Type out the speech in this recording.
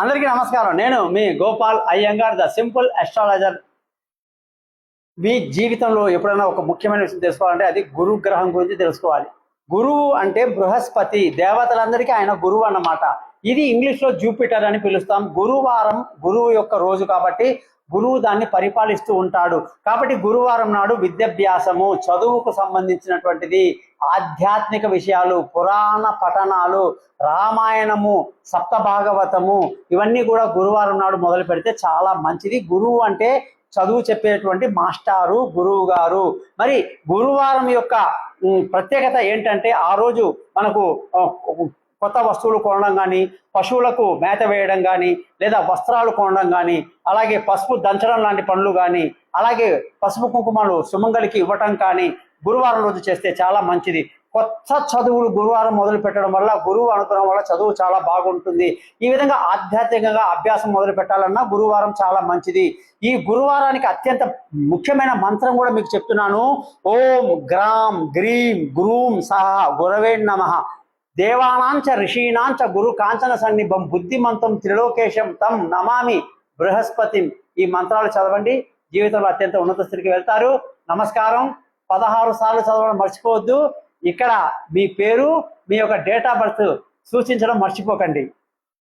అందరికీ నమస్కారం. నేను మీ Gopal Iyengar, the simple astrologer. మీ జీవితంలో ఎప్పుడైనా ఒక ముఖ్యమైన విషయం తెలుసుకోవాలంటే అది గురు గ్రహం గురించి తెలుసుకోవాలి. గురువు అంటే బృహస్పతి, దేవతలందరికీ ఆయన గురువు అన్నమాట. ఇది ఇంగ్లీష్లో జూపిటర్ అని పిలుస్తాం. గురువారం గురువు యొక్క రోజు కాబట్టి గురువు దాన్ని పరిపాలిస్తూ ఉంటాడు. కాబట్టి గురువారం నాడు విద్యాభ్యాసము, చదువుకు సంబంధించినటువంటిది, ఆధ్యాత్మిక విషయాలు, పురాణ పఠనాలు, రామాయణము, సప్తభాగవతము, ఇవన్నీ కూడా గురువారం నాడు మొదలు పెడితే చాలా మంచిది. గురువు అంటే చదువు చెప్పేటువంటి మాస్టారు, గురువు గారు. మరి గురువారం యొక్క ప్రత్యేకత ఏంటంటే ఆ రోజు మనకు కొత్త వస్తువులు కొనడం కానీ, పశువులకు మేత వేయడం కానీ, లేదా వస్త్రాలు కొనడం కానీ, అలాగే పసుపు దంచడం లాంటి పనులు కానీ, అలాగే పసుపు కుంకుమలు సుమంగలికి ఇవ్వటం కానీ గురువారం రోజు చేస్తే చాలా మంచిది. కొత్త చదువులు గురువారం మొదలు పెట్టడం వల్ల, గురువు అనుగ్రహం వల్ల చదువు చాలా బాగుంటుంది. ఈ విధంగా ఆధ్యాత్మికంగా అభ్యాసం మొదలు పెట్టాలన్నా గురువారం చాలా మంచిది. ఈ గురువారానికి అత్యంత ముఖ్యమైన మంత్రం కూడా మీకు చెప్తున్నాను. ఓం గ్రాం గ్రీం గురూం సహ గురవే నమః. దేవానాంచ ఋషీనాంచ గురు కాంచన సన్నిభం బుద్ధిమంతం త్రిలోకేశం తం నమామి బృహస్పతిం. ఈ మంత్రాలు చదవండి, జీవితంలో అత్యంత ఉన్నత స్థితికి వెళ్తారు. నమస్కారం. 16 సార్లు చదవడం మర్చిపోవద్దు. ఇక్కడ మీ పేరు, మీ యొక్క డేట్ ఆఫ్ బర్త్ సూచించడం మర్చిపోకండి.